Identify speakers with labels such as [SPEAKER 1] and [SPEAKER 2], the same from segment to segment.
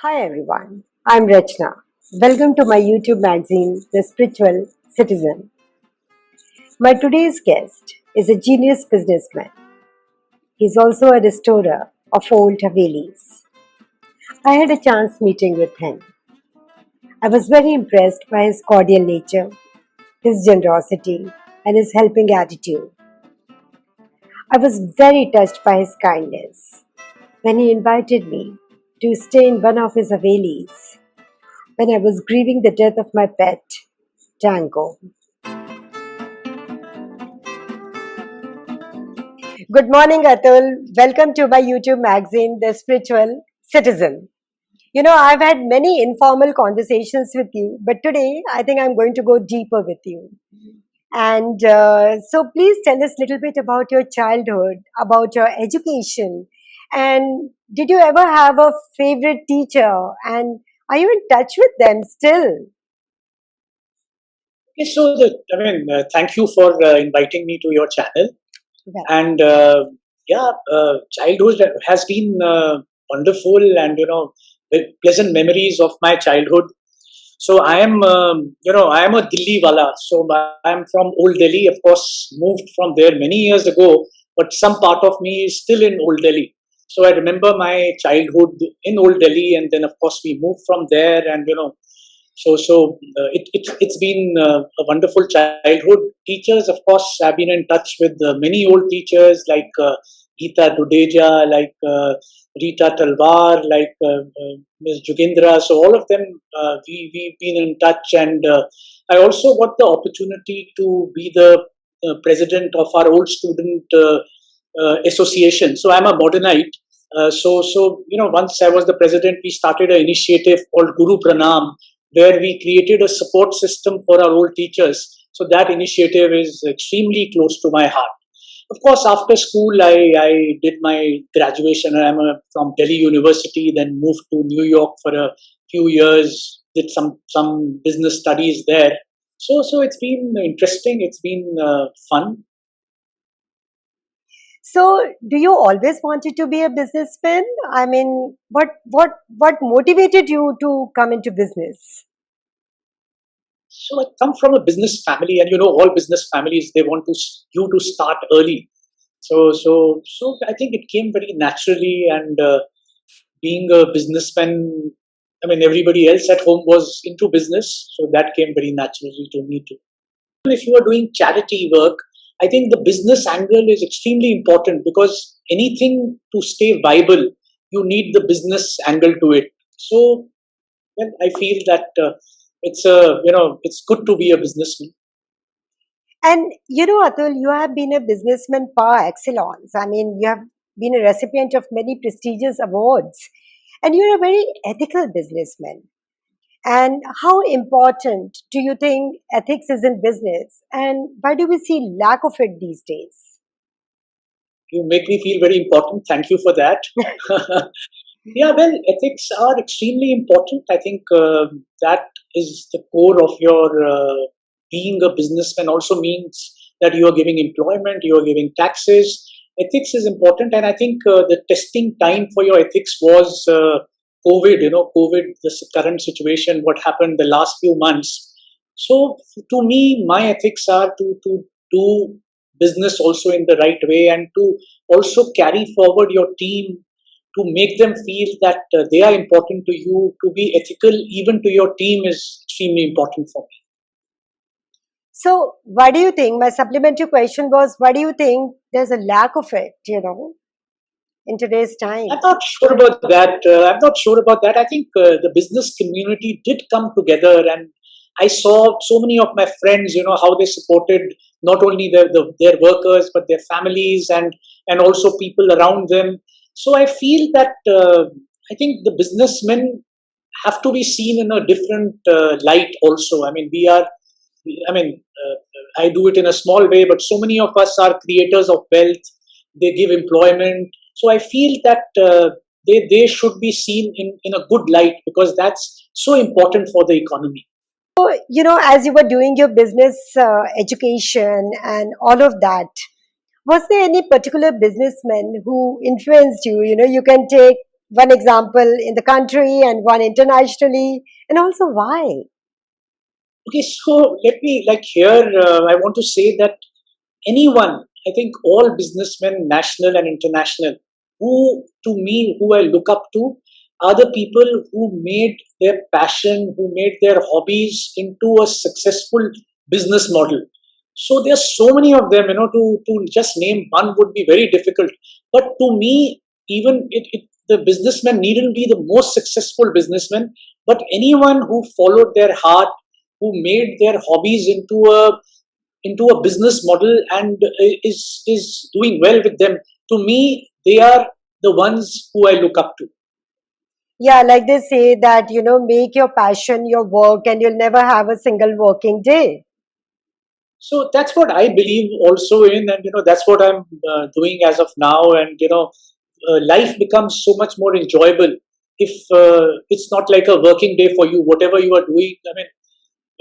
[SPEAKER 1] Hi everyone, I'm Rachana. Welcome to my YouTube magazine, The Spiritual Citizen. My today's guest is a genius businessman. He's also a restorer of old Havelis. I had a chance meeting with him. I was very impressed by his cordial nature, his generosity, and his helping attitude. I was very touched by his kindness when he invited me to stay in one of his Havelis when I was grieving the death of my pet, Tango. Good morning, Atul. Welcome to my YouTube magazine, The Spiritual Citizen. I've had many informal conversations with you, but today I think I'm going to go deeper with you. And so please tell us a little bit about your childhood, about your education, and did you ever have a favorite teacher? And are you in touch with them still?
[SPEAKER 2] Okay, thank you for inviting me to your channel.
[SPEAKER 1] Well,
[SPEAKER 2] And childhood has been wonderful, and with pleasant memories of my childhood. So I am a Delhi wala. So I am from Old Delhi. Of course, moved from there many years ago, but some part of me is still in Old Delhi. So I remember my childhood in Old Delhi, and then of course we moved from there, and it's been a wonderful childhood. Teachers, of course, I've been in touch with many old teachers like Geeta Dudeja, like Rita Talwar, like Ms. Jugendra. So all of them, we've been in touch, and I also got the opportunity to be the president of our old student association. So I'm a modernite. Once I was the president, we started an initiative called Guru Pranam, where we created a support system for our old teachers. So that initiative is extremely close to my heart. Of course, after school, I did my graduation. From Delhi University, then moved to New York for a few years, did some business studies there. So it's been interesting. It's been fun.
[SPEAKER 1] so, do you always wanted to be a businessman? I mean, what motivated you to come into business?
[SPEAKER 2] So I come from a business family, and all business families, they want you to start early. So I think it came very naturally, and being a businessman, I mean, everybody else at home was into business, so that came very naturally to me too. If you are doing charity work, I think the business angle is extremely important, because anything to stay viable, you need the business angle to it. So well, I feel that it's good to be a businessman.
[SPEAKER 1] And Atul, you have been a businessman par excellence. I mean, you have been a recipient of many prestigious awards, and you're a very ethical businessman. And how important do you think ethics is in business, and why do we see lack of it these days?
[SPEAKER 2] You make me feel very important. Thank you for that. Yeah, well, ethics are extremely important. I think that is the core of your being a businessman. Also means that you are giving employment, you are giving taxes. Ethics is important, and I think the testing time for your ethics was COVID. COVID, this current situation, what happened the last few months. So, to me, my ethics are to do business also in the right way, and to also carry forward your team, to make them feel that they are important to you. To be ethical even to your team is extremely important for me.
[SPEAKER 1] So, what do you think? My supplementary question was, what do you think there's a lack of it, in today's
[SPEAKER 2] I'm
[SPEAKER 1] time?
[SPEAKER 2] not sure about that. I'm not sure about that. I think the business community did come together, and I saw so many of my friends. How they supported not only their workers, but their families, and also people around them. So I feel that I think the businessmen have to be seen in a different light. Also, I mean, I mean, I do it in a small way, but so many of us are creators of wealth. They give employment. So I feel that they should be seen in a good light, because that's so important for the economy.
[SPEAKER 1] So, as you were doing your business education and all of that, was there any particular businessman who influenced you? You can take One example in the country and one internationally, and also why?
[SPEAKER 2] Okay, so let me like here. I want to say that anyone, I think all businessmen, national and international, who to me, who I look up to, are the people who made their passion, who made their hobbies into a successful business model. So there's so many of them, to just name one would be very difficult. But to me, even the businessman needn't be the most successful businessman, but anyone who followed their heart, who made their hobbies into a business model and is doing well with them. To me, they are the ones who I look up to.
[SPEAKER 1] Yeah, like they say that, make your passion your work and you'll never have a single working day.
[SPEAKER 2] So that's what I believe also in, and that's what I'm doing as of now. And life becomes so much more enjoyable if it's not like a working day for you. Whatever you are doing, I mean,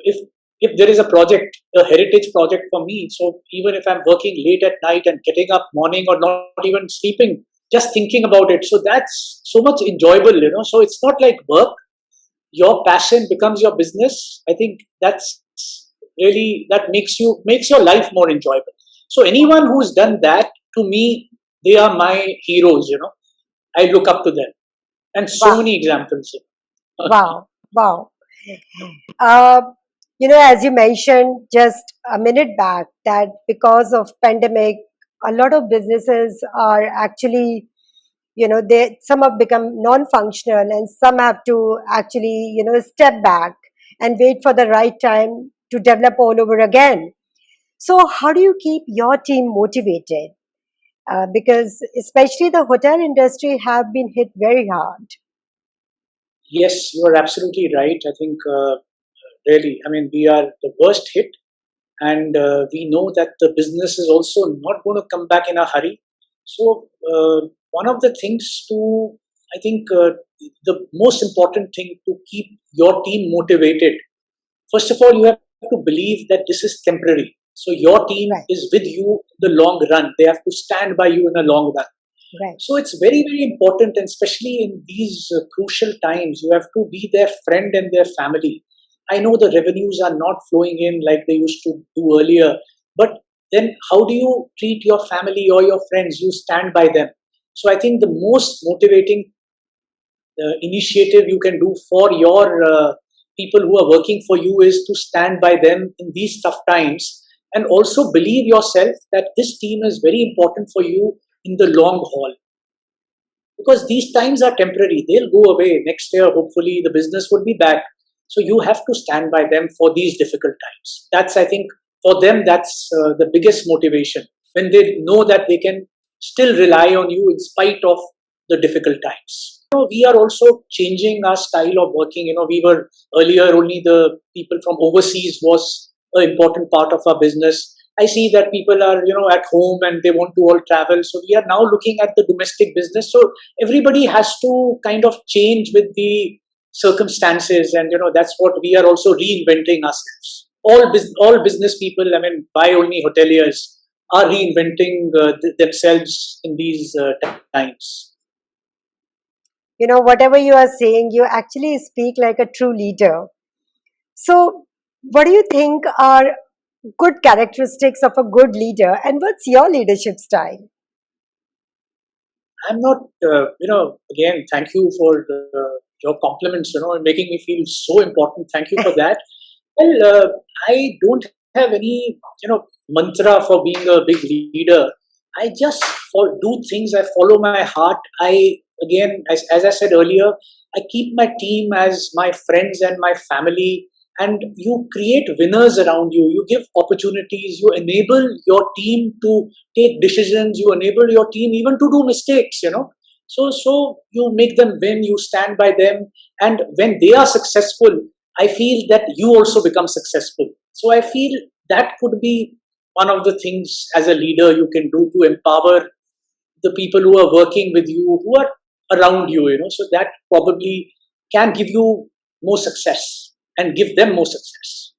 [SPEAKER 2] if if there is a project, a heritage project for me, so even if I'm working late at night and getting up morning or not even sleeping, just thinking about it, so that's so much enjoyable. So it's not like work. Your passion becomes your business. I think that's really that makes your life more enjoyable. So anyone who's done that, to me, they are my heroes. I look up to them, and so
[SPEAKER 1] Wow,
[SPEAKER 2] many examples.
[SPEAKER 1] wow, wow. Uh, as you mentioned just a minute back, that because of pandemic, a lot of businesses are actually, they some have become non-functional and some have to actually, step back and wait for the right time to develop all over again. So, how do you keep your team motivated? Because especially the hotel industry have been hit very hard.
[SPEAKER 2] Yes, you are absolutely right. I think really, I mean, we are the worst hit, and we know that the business is also not going to come back in a hurry. So, one of the things to, I think, the most important thing to keep your team motivated, first of all, you have to believe that this is temporary. So, your team
[SPEAKER 1] Right,
[SPEAKER 2] is with you in the long run. They have to stand by you in the long run.
[SPEAKER 1] right.
[SPEAKER 2] So it's very, very important, and especially in these crucial times, you have to be their friend and their family. I know the revenues are not flowing in like they used to do earlier, but then how do you treat your family or your friends? You stand by them. So I think the most motivating initiative you can do for your people who are working for you is to stand by them in these tough times, and also believe yourself that this team is very important for you in the long haul, because these times are temporary. They'll go away next year. Hopefully the business would be back. So you have to stand by them for these difficult times. That's, I think, for them, that's the biggest motivation, when they know that they can still rely on you in spite of the difficult times. We are also changing our style of working. We were earlier only the people from overseas was an important part of our business. I see that people are, at home and they want to all travel. So we are now looking at the domestic business. So everybody has to kind of change with the circumstances, and that's what we are also reinventing ourselves. All business people, I mean, by only hoteliers, are reinventing themselves in these times.
[SPEAKER 1] Whatever you are saying, you actually speak like a true leader. So, what do you think are good characteristics of a good leader, and what's your leadership style?
[SPEAKER 2] I'm not, again, thank you for your compliments, and making me feel so important. Thank you for that. Well, I don't have any, mantra for being a big leader. I just do things. I follow my heart. Again, as I said earlier, I keep my team as my friends and my family. And you create winners around you. You give opportunities. You enable your team to take decisions. You enable your team even to do mistakes. So you make them win. You stand by them, and when they are successful, I feel that you also become successful. So I feel that could be one of the things as a leader you can do to empower the people who are working with you, who are around you. So that probably can give you more success and give them more success.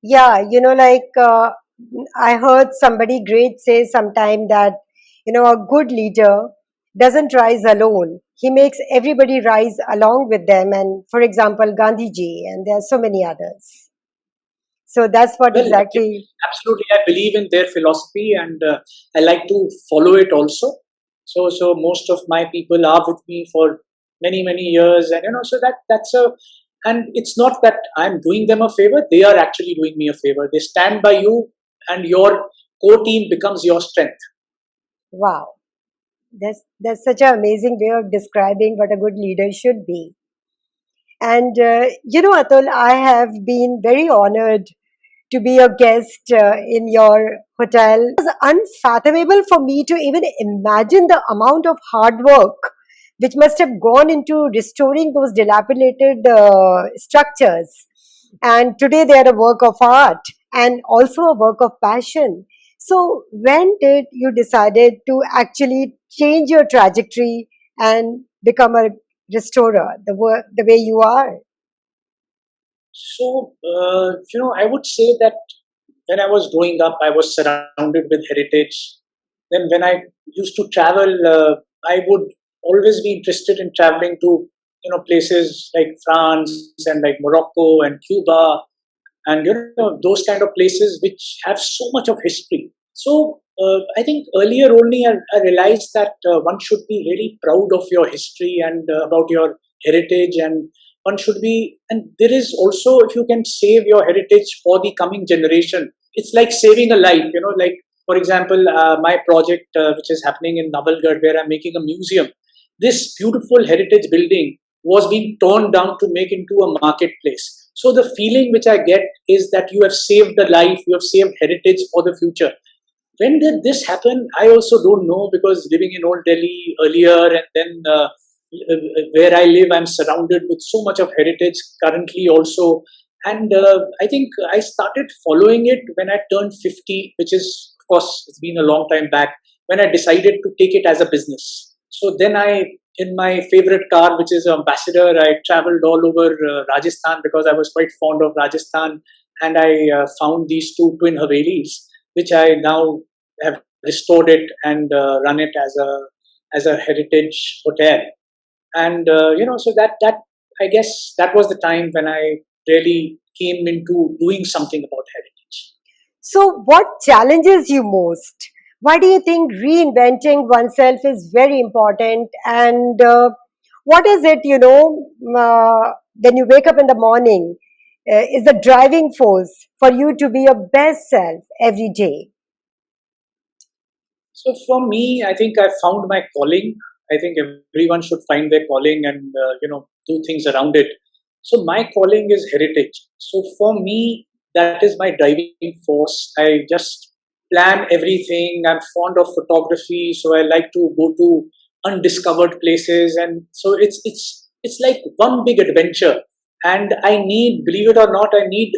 [SPEAKER 1] Yeah, I heard somebody great say sometime that, a good leader doesn't rise alone. He makes everybody rise along with them. And for example, Gandhi ji, and there are so many others. So that's what
[SPEAKER 2] Well,
[SPEAKER 1] exactly.
[SPEAKER 2] absolutely, I believe in their philosophy, and I like to follow it also. So most of my people are with me for many years, and so that's a, and it's not that I'm doing them a favor; they are actually doing me a favor. They stand by you, and your core team becomes your strength.
[SPEAKER 1] Wow. That's such an amazing way of describing what a good leader should be. And Atul, I have been very honored to be a guest in your hotel. It was unfathomable for me to even imagine the amount of hard work which must have gone into restoring those dilapidated structures. And today they are a work of art and also a work of passion. So when did you decided to actually change your trajectory and become a restorer the way you are?
[SPEAKER 2] So I would say that when I was growing up, I was surrounded with heritage. Then when I used to travel, I would always be interested in traveling to places like France and like Morocco and Cuba, and those kind of places which have so much of history. So I think earlier only I realized that one should be really proud of your history and about your heritage, and one should be, and there is also, if you can save your heritage for the coming generation, it's like saving a life. Like for example, my project which is happening in Navalgarh, where I'm making a museum. This beautiful heritage building was being torn down to make into a marketplace. So the feeling which I get is that you have saved a life, you have saved heritage for the future. When did this happen? I also don't know, because living in Old Delhi earlier, and then where I live, I'm surrounded with so much of heritage currently also. And I think I started following it when I turned 50, which is, of course, it's been a long time back, when I decided to take it as a business. So then in my favorite car, which is Ambassador, I traveled all over Rajasthan, because I was quite fond of Rajasthan, and I found these two twin Havelis, which I now have restored it and run it as a heritage hotel. And so that I guess that was the time when I really came into doing something about heritage.
[SPEAKER 1] So, what challenges you most? Why do you think reinventing oneself is very important? And what is it, when you wake up in the morning, is the driving force for you to be your best self every day?
[SPEAKER 2] So for me, I think I found my calling. I think everyone should find their calling and do things around it. So my calling is heritage. So for me, that is my driving force. I just plan everything. I'm fond of photography, so I like to go to undiscovered places, and so it's like one big adventure. And I need, believe it or not, I need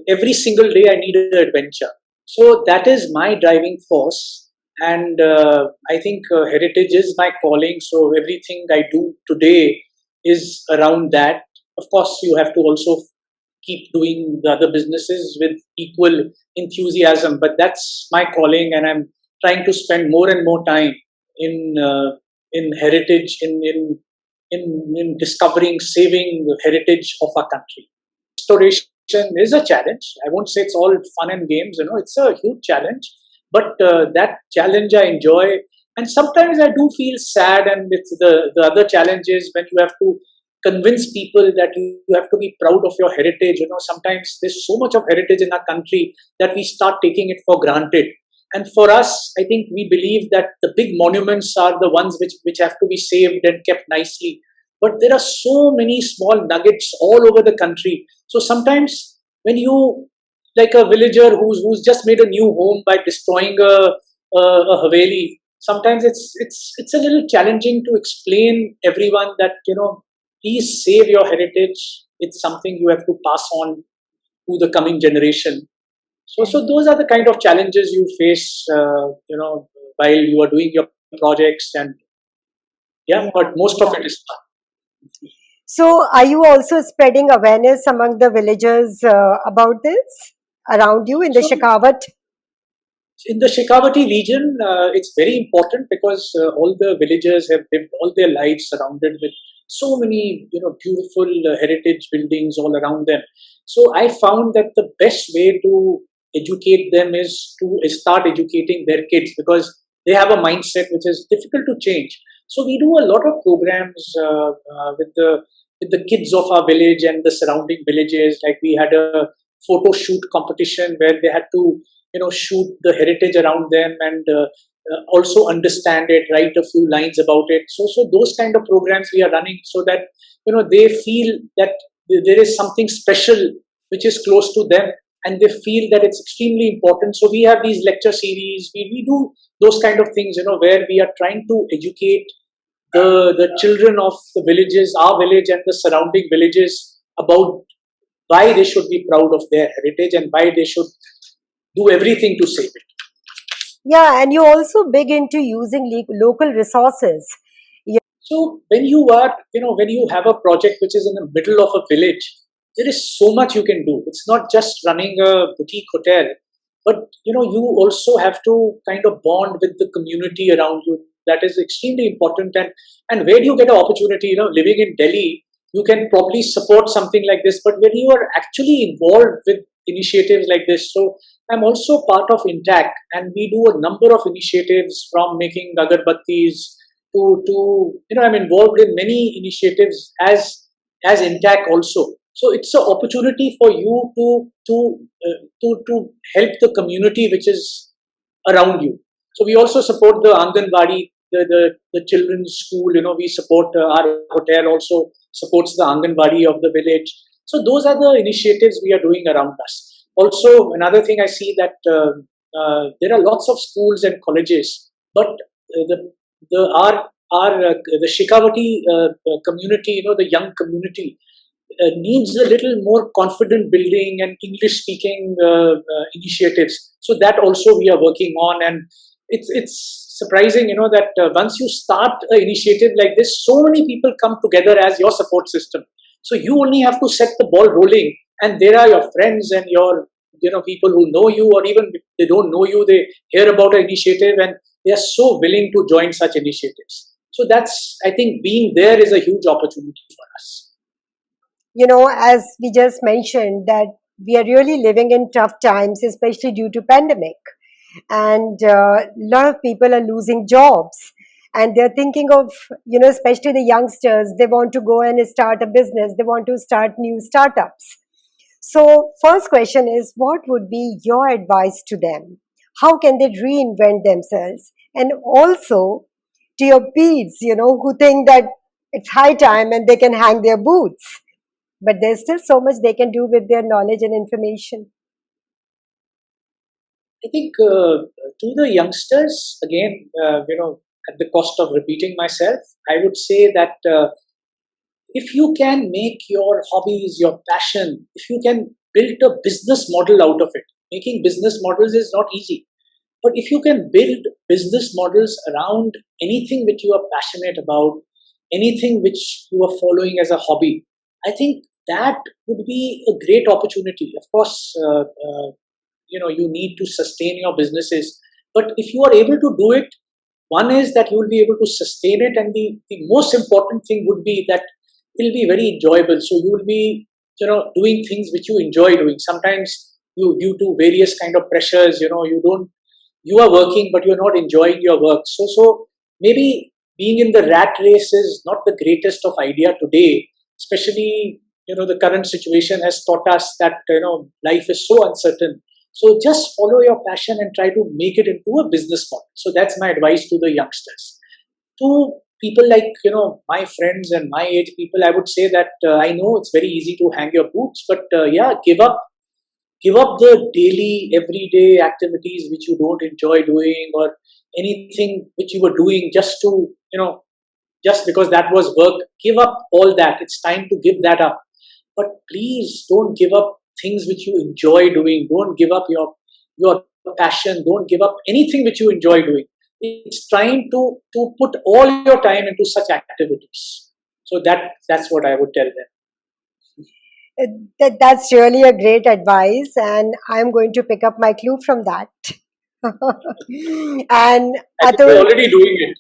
[SPEAKER 2] every single day. I need an adventure. So that is my driving force, and I think heritage is my calling. So everything I do today is around that. Of course, you have to also keep doing the other businesses with equal enthusiasm, but that's my calling, and I'm trying to spend more and more time in heritage, in discovering, saving the heritage of our country. Restoration is a challenge. I won't say it's all fun and games. It's a huge challenge, but that challenge I enjoy. And sometimes I do feel sad, and it's the other challenge is when you have to convince people that you have to be proud of your heritage. Sometimes there's so much of heritage in our country that we start taking it for granted. And for us, I think we believe that the big monuments are the ones which have to be saved and kept nicely. But there are so many small nuggets all over the country. So sometimes when you, like a villager who's just made a new home by destroying a Haveli, sometimes it's a little challenging to explain everyone that please save your heritage. It's something you have to pass on to the coming generation. So those are the kind of challenges you face, while you are doing your projects, and yeah,
[SPEAKER 1] Yeah,
[SPEAKER 2] but most of
[SPEAKER 1] yeah.
[SPEAKER 2] it is fun.
[SPEAKER 1] So, are you also spreading awareness among the villagers about this around you in the
[SPEAKER 2] So
[SPEAKER 1] Shekhawat?
[SPEAKER 2] In the Shekhawati region, it's very important because all the villagers have lived all their lives surrounded with so many, beautiful heritage buildings all around them. So I found that the best way to educate them is to start educating their kids, because they have a mindset which is difficult to change. So we do a lot of programs with the kids of our village and the surrounding villages. Like we had a photo shoot competition where they had to shoot the heritage around them, and also understand it, write a few lines about it. So those kind of programs we are running, so that they feel that there is something special which is close to them, and they feel that it's extremely important. So we have these lecture series, we do those kind of things, where we are trying to educate the children of the villages, our village and the surrounding villages, about why they should be proud of their heritage and why they should do everything to save it.
[SPEAKER 1] Yeah, and you also big into using local resources.
[SPEAKER 2] So when you have a project which is in the middle of a village, there is so much you can do. It's not just running a boutique hotel, but you also have to kind of bond with the community around you. That is extremely important. And where do you get an opportunity? Living in Delhi, you can probably support something like this, but when you are actually involved with initiatives like this, so I'm also part of Intact, and we do a number of initiatives, from making agarbattis to I'm involved in many initiatives as Intact also. So it's an opportunity for you to help the community which is around you. So we also support the Anganwadi, the children's school. We support our hotel also supports the Anganwadi of the village. So those are the initiatives we are doing around us. Also, another thing I see that there are lots of schools and colleges, but the Shekhawati community, the young community, needs a little more confident building and English speaking initiatives. So that also we are working on, and it's surprising, that once you start an initiative like this, so many people come together as your support system. So you only have to set the ball rolling, and there are your friends and your people who know you, or even if they don't know you, they hear about an initiative and they are so willing to join such initiatives. So that's, I think, being there is a huge opportunity for us.
[SPEAKER 1] As we just mentioned, that we are really living in tough times, especially due to pandemic, and a lot of people are losing jobs, and they're thinking of, especially the youngsters, they want to go and start a business, they want to start new startups. So first question is, what would be your advice to them? How can they reinvent themselves? And also to your peers, who think that it's high time and they can hang their boots, but there's still so much they can do with their knowledge and information.
[SPEAKER 2] I think to the youngsters, again, at the cost of repeating myself, I would say that if you can make your hobbies your passion, if you can build a business model out of it, making business models is not easy. But if you can build business models around anything which you are passionate about, anything which you are following as a hobby, I think that would be a great opportunity. Of course, you need to sustain your businesses, but if you are able to do it, one is that you will be able to sustain it, and the most important thing would be that it will be very enjoyable. So you will be doing things which you enjoy doing. Sometimes you, due to various kind of pressures, you are working but you're not enjoying your work. So maybe being in the rat race is not the greatest of idea today, especially the current situation has taught us that life is so uncertain. So just follow your passion and try to make it into a business model. So that's my advice to the youngsters. To people like my friends and my age people, I would say that I know it's very easy to hang your boots, but yeah, give up the daily everyday activities which you don't enjoy doing, or anything which you were doing just to just because that was work. Give up all that. It's time to give that up. But please don't give up things which you enjoy doing. Don't give up your passion. Don't give up anything which you enjoy doing. It's trying to put all your time into such activities. So that's what I would tell them.
[SPEAKER 1] That's really a great advice, and I'm going to pick up my clue from that. And
[SPEAKER 2] I think we're
[SPEAKER 1] Atul,
[SPEAKER 2] already doing it.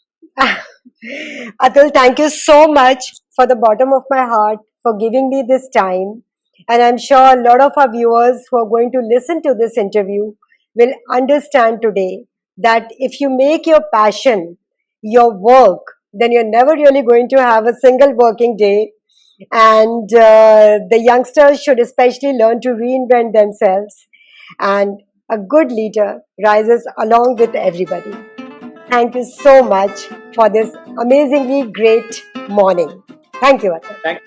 [SPEAKER 1] Atul, thank you so much for the bottom of my heart for giving me this time. And I'm sure a lot of our viewers who are going to listen to this interview will understand today that if you make your passion your work, then you're never really going to have a single working day. And the youngsters should especially learn to reinvent themselves. And a good leader rises along with everybody. Thank you so much for this amazingly great morning. Thank you, Atul.
[SPEAKER 2] Thank